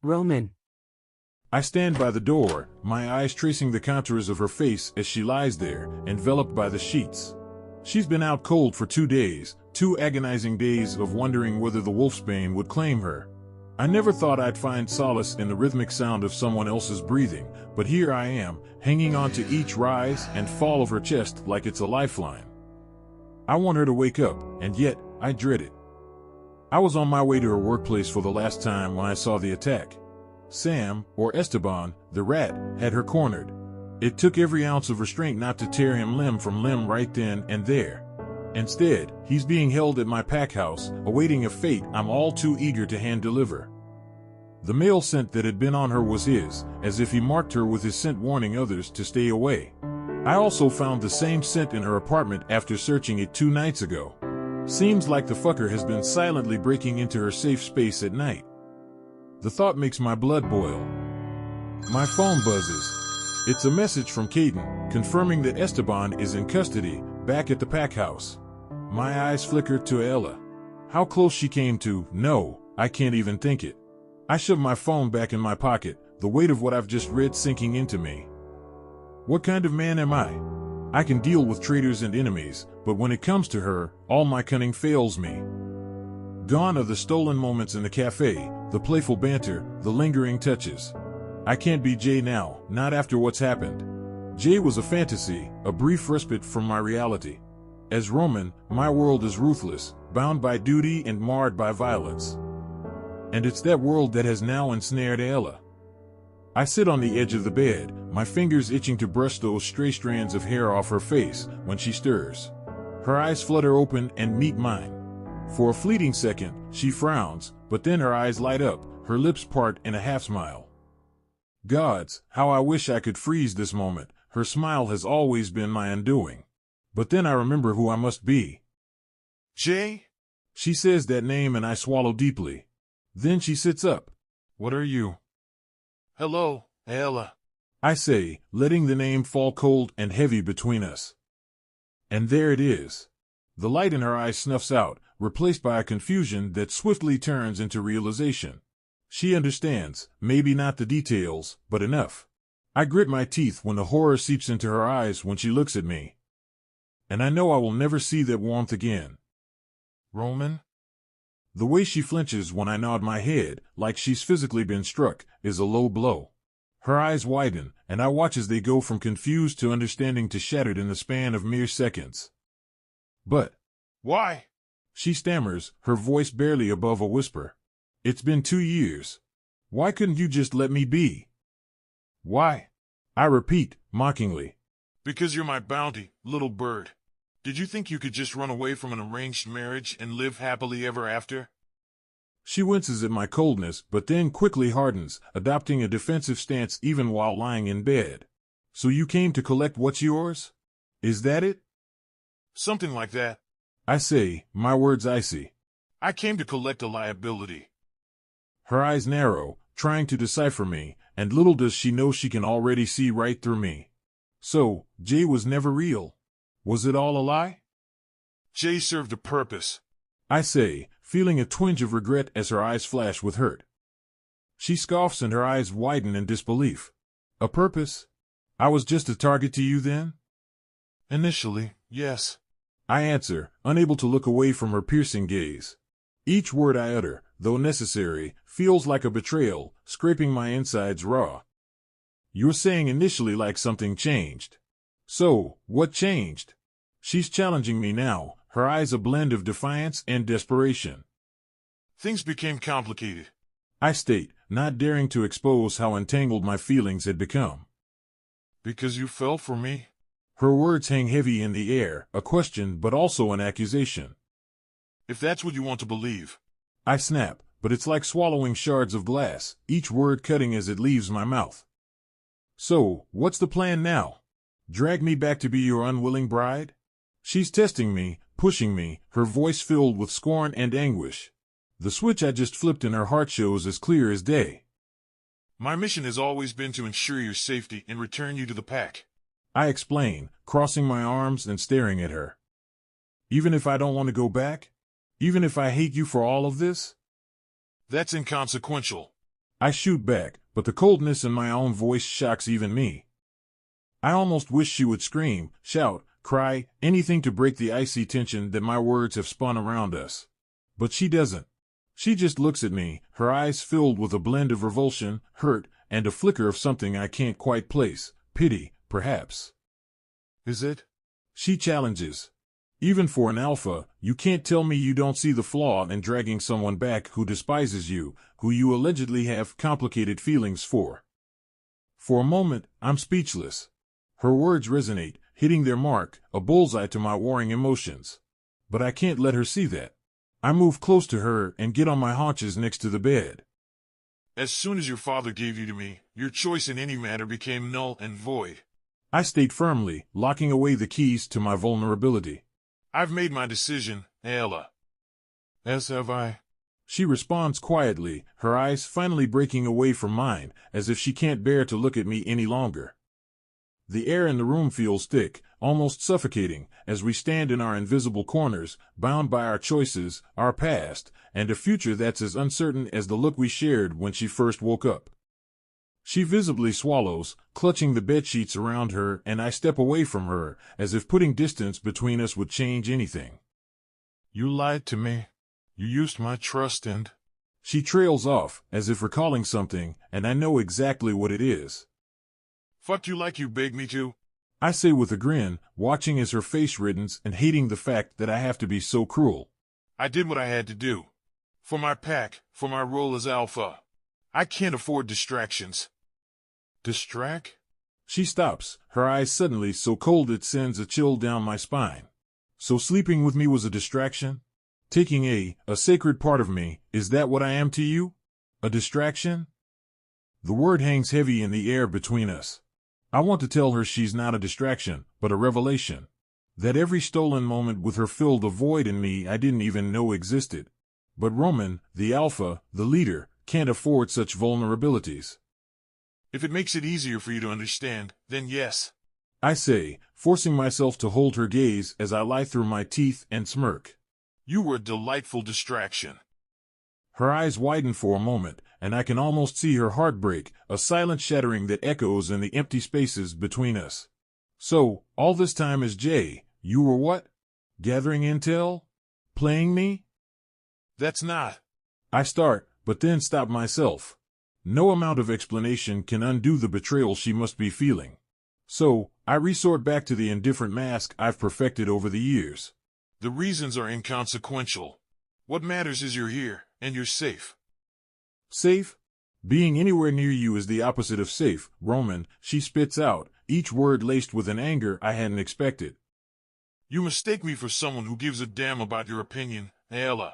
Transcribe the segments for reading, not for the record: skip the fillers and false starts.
Roman. I stand by the door, my eyes tracing the contours of her face as she lies there, enveloped by the sheets. She's been out cold for 2 days, 2 agonizing days of wondering whether the wolfsbane would claim her. I never thought I'd find solace in the rhythmic sound of someone else's breathing, but here I am, hanging on to each rise and fall of her chest like it's a lifeline. I want her to wake up, and yet, I dread it. I was on my way to her workplace for the last time when I saw the attack. Sam, or Esteban, the rat, had her cornered. It took every ounce of restraint not to tear him limb from limb right then and there. Instead, he's being held at my pack house, awaiting a fate I'm all too eager to hand deliver. The mail scent that had been on her was his, as if he marked her with his scent warning others to stay away. I also found the same scent in her apartment after searching it 2 nights ago. Seems like the fucker has been silently breaking into her safe space at night. The thought makes my blood boil. My phone buzzes. It's a message from Caden, confirming that Esteban is in custody, back at the pack house. My eyes flicker to Ella. How close she came to, no, I can't even think it. I shove my phone back in my pocket, the weight of what I've just read sinking into me. What kind of man am I? I can deal with traitors and enemies, but when it comes to her, all my cunning fails me. Gone are the stolen moments in the cafe, the playful banter, the lingering touches. I can't be Jay now, not after what's happened. Jay was a fantasy, a brief respite from my reality. As Roman, my world is ruthless, bound by duty and marred by violence. And it's that world that has now ensnared Ella. I sit on the edge of the bed, my fingers itching to brush those stray strands of hair off her face when she stirs. Her eyes flutter open and meet mine. For a fleeting second, she frowns, but then her eyes light up, her lips part in a half-smile. Gods, how I wish I could freeze this moment. Her smile has always been my undoing. But then I remember who I must be. Jay? She says that name and I swallow deeply. Then she sits up. What are you? Hello, Ella. I say, letting the name fall cold and heavy between us. And there it is. The light in her eyes snuffs out, replaced by a confusion that swiftly turns into realization. She understands, maybe not the details, but enough. I grit my teeth when the horror seeps into her eyes when she looks at me. And I know I will never see that warmth again. Roman? The way she flinches when I nod my head, like she's physically been struck, is a low blow. Her eyes widen, and I watch as they go from confused to understanding to shattered in the span of mere seconds. But, why? She stammers, her voice barely above a whisper. It's been 2 years. Why couldn't you just let me be? Why? I repeat, mockingly. Because you're my bounty, little bird. Did you think you could just run away from an arranged marriage and live happily ever after? She winces at my coldness, but then quickly hardens, adopting a defensive stance even while lying in bed. So you came to collect what's yours? Is that it? Something like that. I say, my words icy. I came to collect a liability. Her eyes narrow, trying to decipher me, and little does she know she can already see right through me. So, Jay was never real. Was it all a lie? Jay served a purpose, I say, feeling a twinge of regret as her eyes flash with hurt. She scoffs and her eyes widen in disbelief. A purpose? I was just a target to you then? Initially, yes. I answer, unable to look away from her piercing gaze. Each word I utter, though necessary, feels like a betrayal, scraping my insides raw. You're saying initially like something changed. So, what changed? She's challenging me now, her eyes a blend of defiance and desperation. Things became complicated, I state, not daring to expose how entangled my feelings had become. Because you fell for me? Her words hang heavy in the air, a question but also an accusation. If that's what you want to believe. I snap, but it's like swallowing shards of glass, each word cutting as it leaves my mouth. So, what's the plan now? Drag me back to be your unwilling bride? She's testing me, pushing me, her voice filled with scorn and anguish. The switch I just flipped in her heart shows as clear as day. My mission has always been to ensure your safety and return you to the pack. I explain, crossing my arms and staring at her. Even if I don't want to go back? Even if I hate you for all of this? That's inconsequential. I shoot back, but the coldness in my own voice shocks even me. I almost wish she would scream, shout, cry, anything to break the icy tension that my words have spun around us. But she doesn't. She just looks at me, her eyes filled with a blend of revulsion, hurt, and a flicker of something I can't quite place, pity, perhaps. Is it? She challenges. Even for an alpha, you can't tell me you don't see the flaw in dragging someone back who despises you, who you allegedly have complicated feelings for. For a moment, I'm speechless. Her words resonate, hitting their mark, a bullseye to my warring emotions. But I can't let her see that. I move close to her and get on my haunches next to the bed. As soon as your father gave you to me, your choice in any matter became null and void. I state firmly, locking away the keys to my vulnerability. I've made my decision, Ayla. As have I. She responds quietly, her eyes finally breaking away from mine, as if she can't bear to look at me any longer. The air in the room feels thick, almost suffocating, as we stand in our invisible corners, bound by our choices, our past, and a future that's as uncertain as the look we shared when she first woke up. She visibly swallows, clutching the bedsheets around her, and I step away from her, as if putting distance between us would change anything. You lied to me. You used my trust and... She trails off, as if recalling something, and I know exactly what it is. Fucked you like you begged me to? I say with a grin, watching as her face reddens and hating the fact that I have to be so cruel. I did what I had to do. For my pack, for my role as alpha. I can't afford distractions. Distract? She stops, her eyes suddenly so cold it sends a chill down my spine. So sleeping with me was a distraction? Taking a sacred part of me, is that what I am to you? A distraction? The word hangs heavy in the air between us. I want to tell her she's not a distraction, but a revelation. That every stolen moment with her filled a void in me I didn't even know existed. But Roman, the alpha, the leader, can't afford such vulnerabilities. If it makes it easier for you to understand, then yes. I say, forcing myself to hold her gaze as I lie through my teeth and smirk. You were a delightful distraction. Her eyes widen for a moment, and I can almost see her heart break, a silent shattering that echoes in the empty spaces between us. So, all this time as Jay, you were what? Gathering intel? Playing me? That's not. I start, but then stop myself. No amount of explanation can undo the betrayal she must be feeling. So, I resort back to the indifferent mask I've perfected over the years. The reasons are inconsequential. What matters is you're here, and you're safe. Safe? Being anywhere near you is the opposite of safe, Roman, she spits out, each word laced with an anger I hadn't expected. You mistake me for someone who gives a damn about your opinion, Ayla.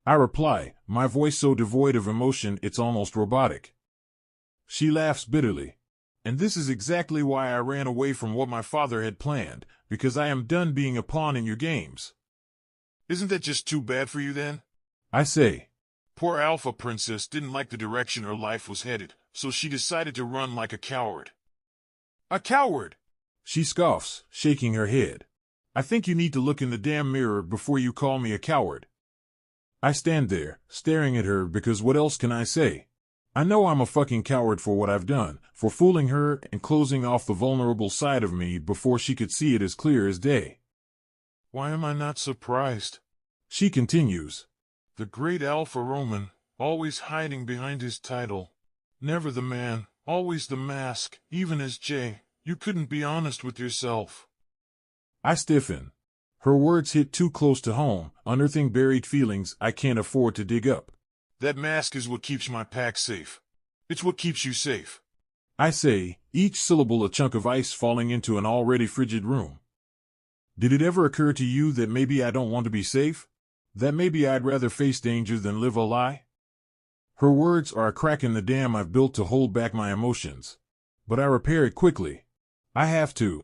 I reply, my voice so devoid of emotion it's almost robotic. She laughs bitterly. And this is exactly why I ran away from what my father had planned, because I am done being a pawn in your games. Isn't that just too bad for you then? I say. Poor Alpha Princess didn't like the direction her life was headed, so she decided to run like a coward. A coward! She scoffs, shaking her head. I think you need to look in the damn mirror before you call me a coward. I stand there, staring at her because what else can I say? I know I'm a fucking coward for what I've done, for fooling her and closing off the vulnerable side of me before she could see it as clear as day. Why am I not surprised? She continues. The great Alpha Roman, always hiding behind his title. Never the man, always the mask, even as Jay. You couldn't be honest with yourself. I stiffen. Her words hit too close to home, unearthing buried feelings I can't afford to dig up. That mask is what keeps my pack safe. It's what keeps you safe. I say, each syllable a chunk of ice falling into an already frigid room. Did it ever occur to you that maybe I don't want to be safe? That maybe I'd rather face danger than live a lie? Her words are a crack in the dam I've built to hold back my emotions. But I repair it quickly. I have to.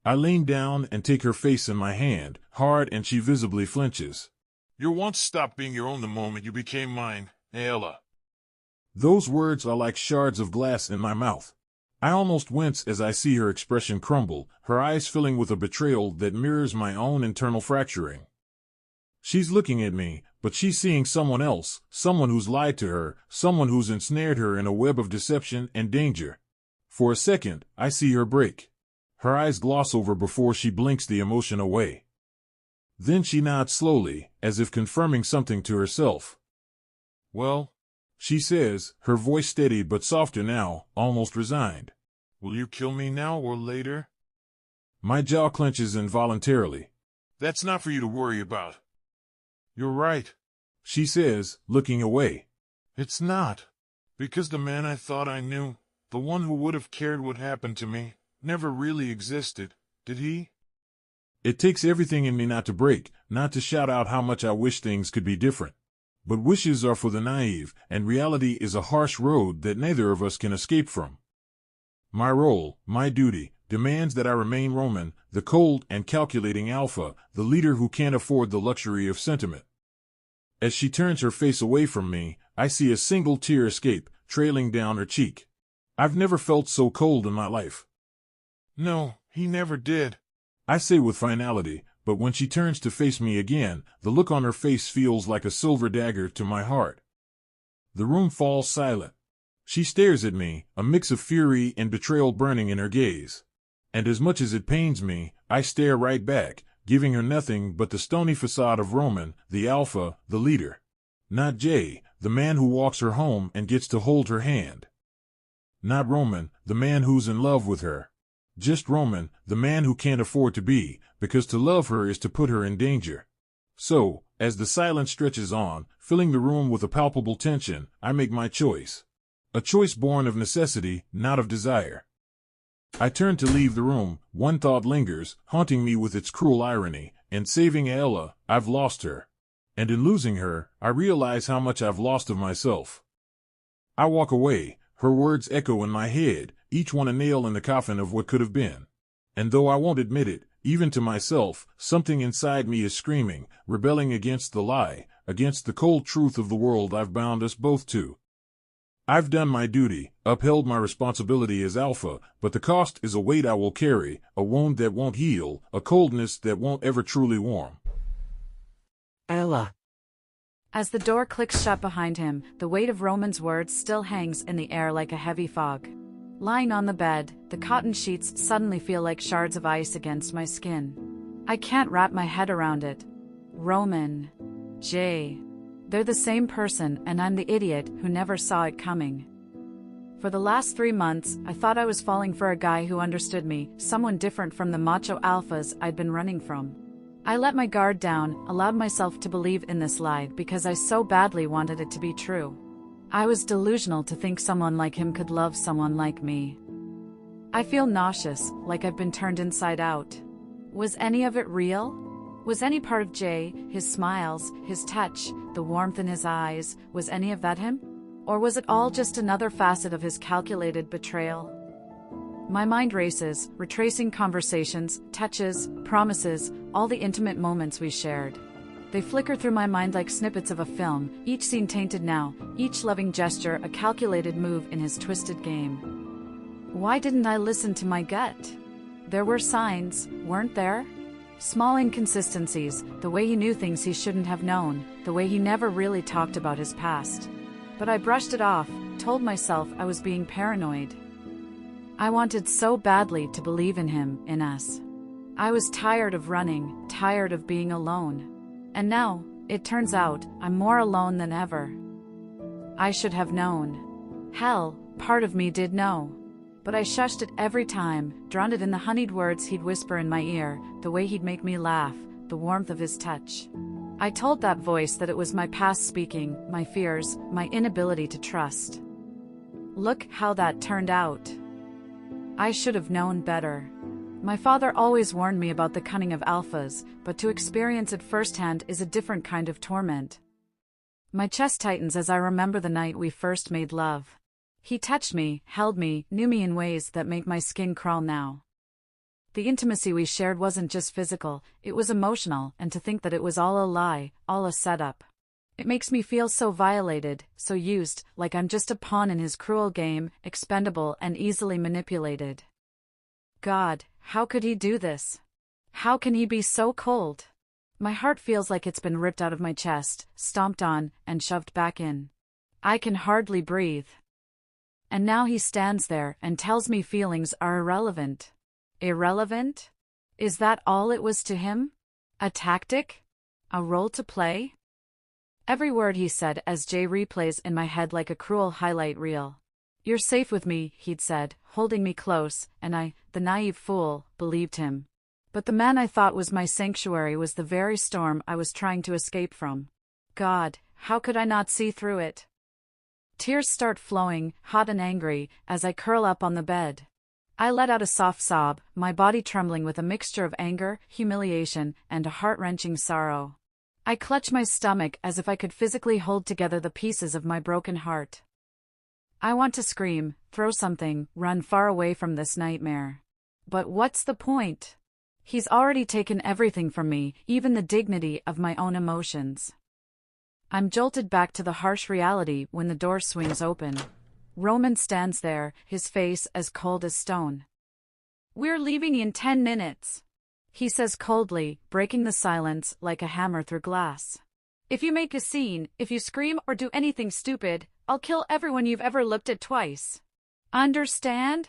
I lean down and take her face in my hand, hard, and she visibly flinches. Your wants stopped being your own the moment you became mine, Ayla. Those words are like shards of glass in my mouth. I almost wince as I see her expression crumble, her eyes filling with a betrayal that mirrors my own internal fracturing. She's looking at me, But she's seeing someone else, someone who's lied to her, someone who's ensnared her in a web of deception and danger. For a second, I see her break. Her eyes gloss over before she blinks the emotion away. Then she nods slowly, as if confirming something to herself. Well, she says, her voice steady but softer now, almost resigned. Will you kill me now or later? My jaw clenches involuntarily. That's not for you to worry about. You're right, she says, looking away. It's not. Because the man I thought I knew, the one who would have cared what happened to me, never really existed, did he? It takes everything in me not to break, not to shout out how much I wish things could be different. But wishes are for the naive, and reality is a harsh road that neither of us can escape from. My role, my duty, demands that I remain Roman, the cold and calculating alpha, the leader who can't afford the luxury of sentiment. As she turns her face away from me, I see a single tear escape, trailing down her cheek. I've never felt so cold in my life. No, he never did, I say with finality, but when she turns to face me again, the look on her face feels like a silver dagger to my heart. The room falls silent. She stares at me, a mix of fury and betrayal burning in her gaze. And as much as it pains me, I stare right back, giving her nothing but the stony facade of Roman, the alpha, the leader. Not Jay, the man who walks her home and gets to hold her hand. Not Roman, the man who's in love with her. Just Roman, the man who can't afford to be, because to love her is to put her in danger. So, as the silence stretches on, filling the room with a palpable tension, I make my choice. A choice born of necessity, not of desire. I turn to leave the room, one thought lingers, haunting me with its cruel irony, and saving Ella, I've lost her. And in losing her, I realize how much I've lost of myself. I walk away, her words echo in my head, each one a nail in the coffin of what could have been. And though I won't admit it, even to myself, something inside me is screaming, rebelling against the lie, against the cold truth of the world I've bound us both to. I've done my duty, upheld my responsibility as alpha, but the cost is a weight I will carry, a wound that won't heal, a coldness that won't ever truly warm. Ella. As the door clicks shut behind him, the weight of Roman's words still hangs in the air like a heavy fog. Lying on the bed, the cotton sheets suddenly feel like shards of ice against my skin. I can't wrap my head around it. Roman. Jay. They're the same person, and I'm the idiot who never saw it coming. For the last 3 months, I thought I was falling for a guy who understood me, someone different from the macho alphas I'd been running from. I let my guard down, allowed myself to believe in this lie because I so badly wanted it to be true. I was delusional to think someone like him could love someone like me. I feel nauseous, like I've been turned inside out. Was any of it real? Was any part of Jay, his smiles, his touch, the warmth in his eyes, was any of that him? Or was it all just another facet of his calculated betrayal? My mind races, retracing conversations, touches, promises, all the intimate moments we shared. They flicker through my mind like snippets of a film, each scene tainted now, each loving gesture a calculated move in his twisted game. Why didn't I listen to my gut? There were signs, weren't there? Small inconsistencies, the way he knew things he shouldn't have known, the way he never really talked about his past. But I brushed it off, told myself I was being paranoid. I wanted so badly to believe in him, in us. I was tired of running, tired of being alone. And now, it turns out, I'm more alone than ever. I should have known. Hell, part of me did know. But I shushed it every time, drowned it in the honeyed words he'd whisper in my ear, the way he'd make me laugh, the warmth of his touch. I told that voice that it was my past speaking, my fears, my inability to trust. Look how that turned out. I should have known better. My father always warned me about the cunning of alphas, but to experience it firsthand is a different kind of torment. My chest tightens as I remember the night we first made love. He touched me, held me, knew me in ways that make my skin crawl now. The intimacy we shared wasn't just physical, it was emotional, and to think that it was all a lie, all a setup. It makes me feel so violated, so used, like I'm just a pawn in his cruel game, expendable and easily manipulated. God, how could he do this? How can he be so cold? My heart feels like it's been ripped out of my chest, stomped on, and shoved back in. I can hardly breathe. And now he stands there and tells me feelings are irrelevant. Irrelevant? Is that all it was to him? A tactic? A role to play? Every word he said as Jay replays in my head like a cruel highlight reel. "You're safe with me," he'd said, holding me close, and I, the naive fool, believed him. But the man I thought was my sanctuary was the very storm I was trying to escape from. God, how could I not see through it? Tears start flowing, hot and angry, as I curl up on the bed. I let out a soft sob, my body trembling with a mixture of anger, humiliation, and a heart-wrenching sorrow. I clutch my stomach as if I could physically hold together the pieces of my broken heart. I want to scream, throw something, run far away from this nightmare. But what's the point? He's already taken everything from me, even the dignity of my own emotions. I'm jolted back to the harsh reality when the door swings open. Roman stands there, his face as cold as stone. "We're leaving in 10 minutes," he says coldly, breaking the silence like a hammer through glass. "If you make a scene, if you scream or do anything stupid, I'll kill everyone you've ever looked at twice. Understand?"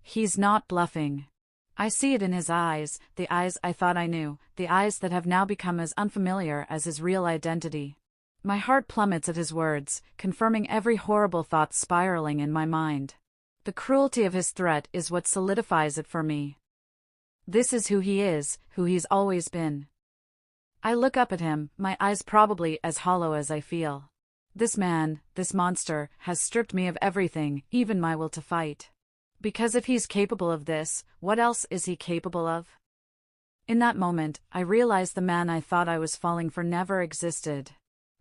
He's not bluffing. I see it in his eyes, the eyes I thought I knew, the eyes that have now become as unfamiliar as his real identity. My heart plummets at his words, confirming every horrible thought spiraling in my mind. The cruelty of his threat is what solidifies it for me. This is who he is, who he's always been. I look up at him, my eyes probably as hollow as I feel. This man, this monster, has stripped me of everything, even my will to fight. Because if he's capable of this, what else is he capable of? In that moment, I realized the man I thought I was falling for never existed.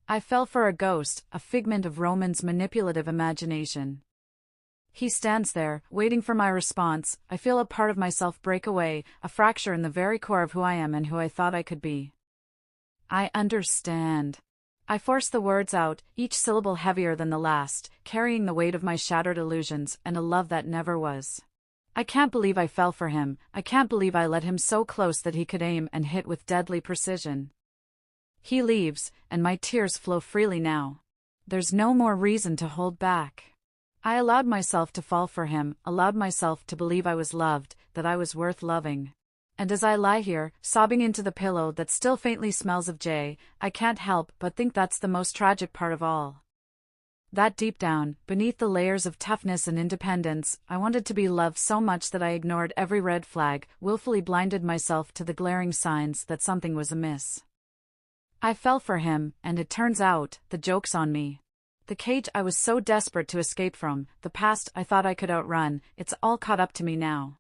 I fell for a ghost, a figment of Roman's manipulative imagination. He stands there, waiting for my response. I feel a part of myself break away, a fracture in the very core of who I am and who I thought I could be. "I understand." I force the words out, each syllable heavier than the last, carrying the weight of my shattered illusions and a love that never was. I can't believe I fell for him. I can't believe I let him so close that he could aim and hit with deadly precision. He leaves, and my tears flow freely now. There's no more reason to hold back. I allowed myself to fall for him, allowed myself to believe I was loved, that I was worth loving. And as I lie here, sobbing into the pillow that still faintly smells of Jay, I can't help but think that's the most tragic part of all. That deep down, beneath the layers of toughness and independence, I wanted to be loved so much that I ignored every red flag, willfully blinded myself to the glaring signs that something was amiss. I fell for him, and it turns out, the joke's on me. The cage I was so desperate to escape from, the past I thought I could outrun, it's all caught up to me now.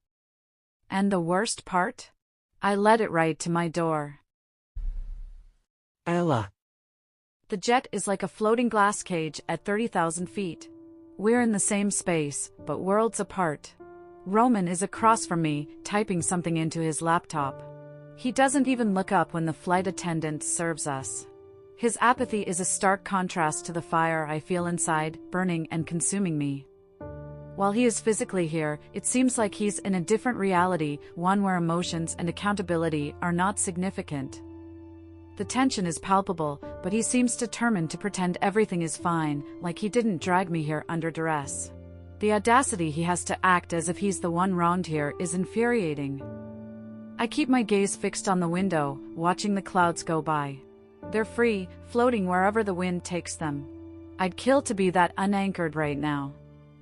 And the worst part? I led it right to my door. Ella. The jet is like a floating glass cage at 30,000 feet. We're in the same space, but worlds apart. Roman is across from me, typing something into his laptop. He doesn't even look up when the flight attendant serves us. His apathy is a stark contrast to the fire I feel inside, burning and consuming me. While he is physically here, it seems like he's in a different reality, one where emotions and accountability are not significant. The tension is palpable, but he seems determined to pretend everything is fine, like he didn't drag me here under duress. The audacity he has to act as if he's the one wronged here is infuriating. I keep my gaze fixed on the window, watching the clouds go by. They're free, floating wherever the wind takes them. I'd kill to be that unanchored right now.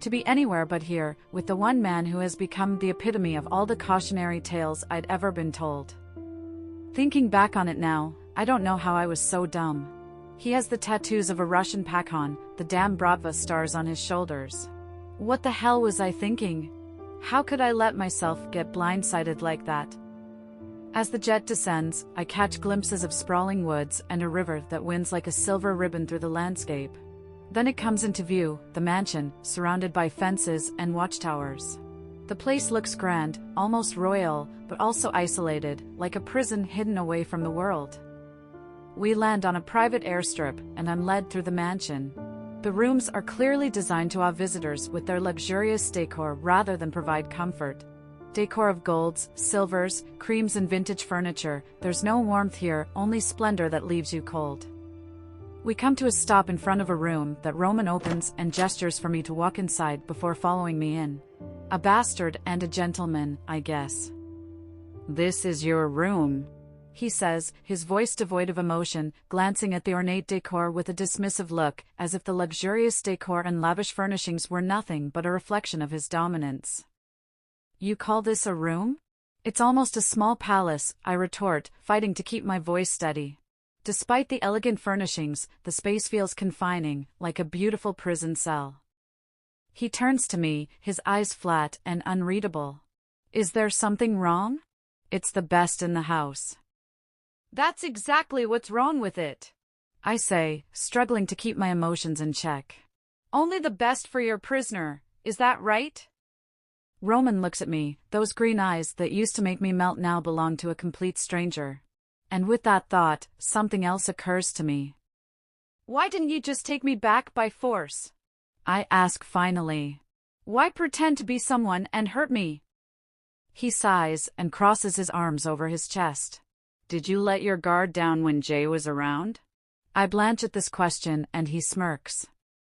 To be anywhere but here, with the one man who has become the epitome of all the cautionary tales I'd ever been told. Thinking back on it now, I don't know how I was so dumb. He has the tattoos of a Russian Pakhan, the damn Bratva stars on his shoulders. What the hell was I thinking? How could I let myself get blindsided like that? As the jet descends, I catch glimpses of sprawling woods and a river that winds like a silver ribbon through the landscape. Then it comes into view, the mansion, surrounded by fences and watchtowers. The place looks grand, almost royal, but also isolated, like a prison hidden away from the world. We land on a private airstrip, and I'm led through the mansion. The rooms are clearly designed to awe visitors with their luxurious decor rather than provide comfort. Decor of golds, silvers, creams and vintage furniture. There's no warmth here, only splendor that leaves you cold. We come to a stop in front of a room that Roman opens and gestures for me to walk inside before following me in. A bastard and a gentleman, I guess. "This is your room," he says, his voice devoid of emotion, glancing at the ornate decor with a dismissive look, as if the luxurious decor and lavish furnishings were nothing but a reflection of his dominance. "You call this a room?" "It's almost a small palace," I retort, fighting to keep my voice steady. Despite the elegant furnishings, the space feels confining, like a beautiful prison cell. He turns to me, his eyes flat and unreadable. "Is there something wrong?" "It's the best in the house." "That's exactly what's wrong with it," I say, struggling to keep my emotions in check. "Only the best for your prisoner, is that right?" Roman looks at me, those green eyes that used to make me melt now belong to a complete stranger. And with that thought, something else occurs to me. "Why didn't you just take me back by force?" I ask finally. "Why pretend to be someone and hurt me?" He sighs and crosses his arms over his chest. "Did you let your guard down when Jay was around?" I blanch at this question and he smirks.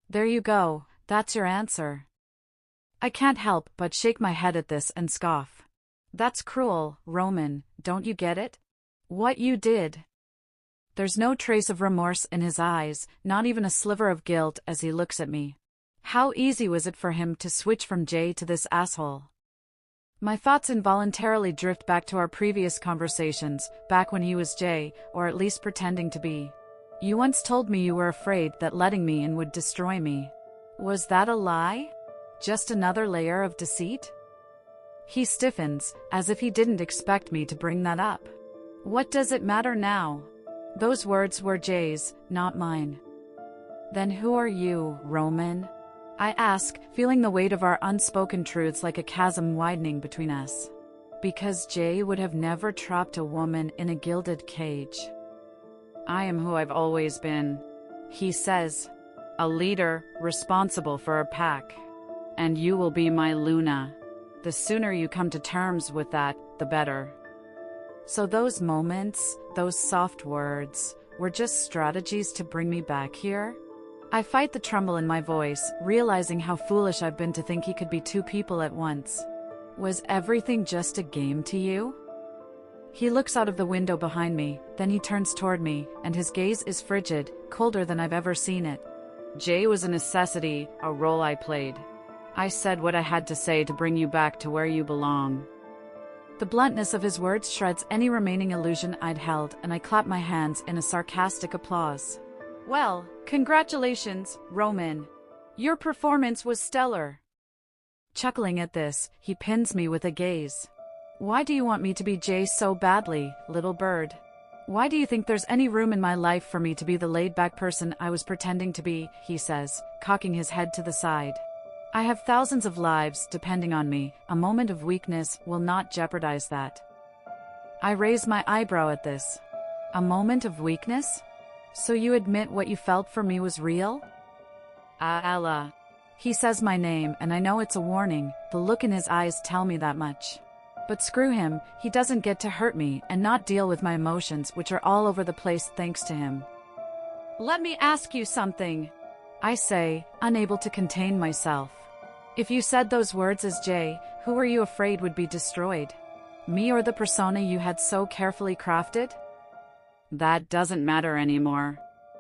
"There you go, that's your answer." I can't help but shake my head at this and scoff. "That's cruel, Roman, don't you get it? What you did." There's no trace of remorse in his eyes, not even a sliver of guilt as he looks at me. How easy was it for him to switch from Jay to this asshole? My thoughts involuntarily drift back to our previous conversations, back when he was Jay, or at least pretending to be. "You once told me you were afraid that letting me in would destroy me. Was that a lie? Just another layer of deceit?" He stiffens, as if he didn't expect me to bring that up. "What does it matter now? Those words were Jay's, not mine." "Then who are you, Roman?" I ask, feeling the weight of our unspoken truths like a chasm widening between us. "Because Jay would have never trapped a woman in a gilded cage." "I am who I've always been," he says. "A leader, responsible for a pack. And you will be my Luna. The sooner you come to terms with that, the better." So those moments, those soft words, were just strategies to bring me back here? I fight the tremble in my voice, realizing how foolish I've been to think he could be two people at once. Was everything just a game to you? He looks out of the window behind me, then he turns toward me, and his gaze is frigid, colder than I've ever seen it. "Jay was a necessity, a role I played. I said what I had to say to bring you back to where you belong." The bluntness of his words shreds any remaining illusion I'd held, and I clap my hands in a sarcastic applause. "Well, congratulations, Roman. Your performance was stellar." Chuckling at this, he pins me with a gaze. "Why do you want me to be Jay so badly, little bird? Why do you think there's any room in my life for me to be the laid-back person I was pretending to be?" he says, cocking his head to the side. "I have thousands of lives depending on me. A moment of weakness will not jeopardize that." I raise my eyebrow at this. "A moment of weakness? So you admit what you felt for me was real?" Ella." He says my name, and I know it's a warning. The look in his eyes tell me that much. But screw him, he doesn't get to hurt me and not deal with my emotions, which are all over the place thanks to him. "Let me ask you something," I say, unable to contain myself. "If you said those words as Jay, who were you afraid would be destroyed? Me or the persona you had so carefully crafted?" "That doesn't matter anymore,"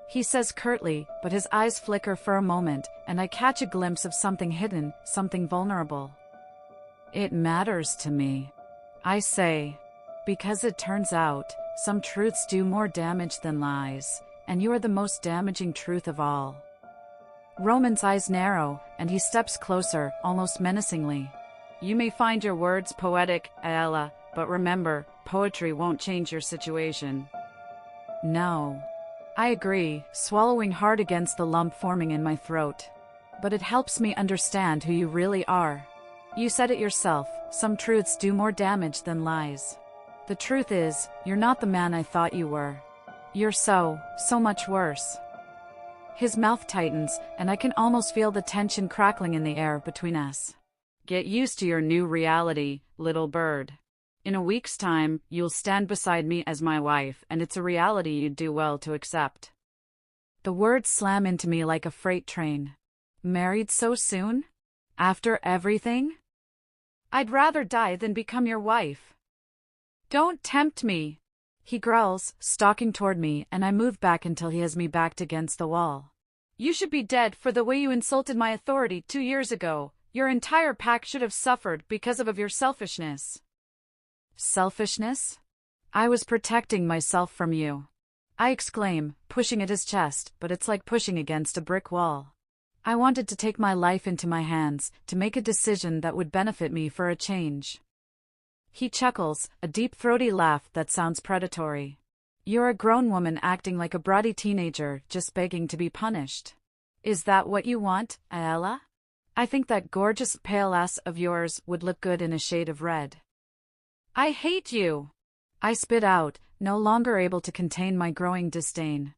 he says curtly, but his eyes flicker for a moment, and I catch a glimpse of something hidden, something vulnerable. "It matters to me," I say, "because it turns out, some truths do more damage than lies, and you are the most damaging truth of all." Roman's eyes narrow, and he steps closer, almost menacingly. "You may find your words poetic, Ella, but remember, poetry won't change your situation." "No." I agree, swallowing hard against the lump forming in my throat. "But it helps me understand who you really are. You said it yourself, some truths do more damage than lies. The truth is, you're not the man I thought you were. You're so much worse." His mouth tightens, and I can almost feel the tension crackling in the air between us. Get used to your new reality, little bird. In a week's time, you'll stand beside me as my wife, and it's a reality you'd do well to accept. The words slam into me like a freight train. Married so soon? After everything? I'd rather die than become your wife. Don't tempt me. He growls, stalking toward me, and I move back until he has me backed against the wall. You should be dead for the way you insulted my authority 2 years ago. Your entire pack should have suffered because of your selfishness. Selfishness? I was protecting myself from you. I exclaim, pushing at his chest, but it's like pushing against a brick wall. I wanted to take my life into my hands, to make a decision that would benefit me for a change. He chuckles, a deep throaty laugh that sounds predatory. You're a grown woman acting like a bratty teenager, just begging to be punished. Is that what you want, Aella? I think that gorgeous pale ass of yours would look good in a shade of red. I hate you! I spit out, no longer able to contain my growing disdain.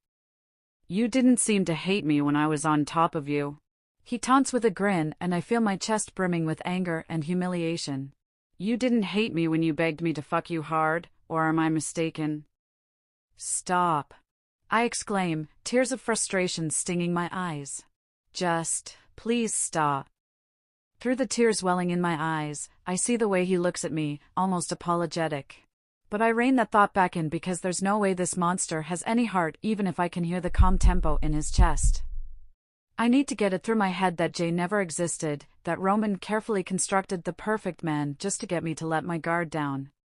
You didn't seem to hate me when I was on top of you. He taunts with a grin, and I feel my chest brimming with anger and humiliation. You didn't hate me when you begged me to fuck you hard, or am I mistaken? Stop. I exclaim, tears of frustration stinging my eyes. Just, please stop. Through the tears welling in my eyes, I see the way he looks at me, almost apologetic. But I rein that thought back in because there's no way this monster has any heart even if I can hear the calm tempo in his chest. I need to get it through my head that Jay never existed, that Roman carefully constructed the perfect man just to get me to let my guard down.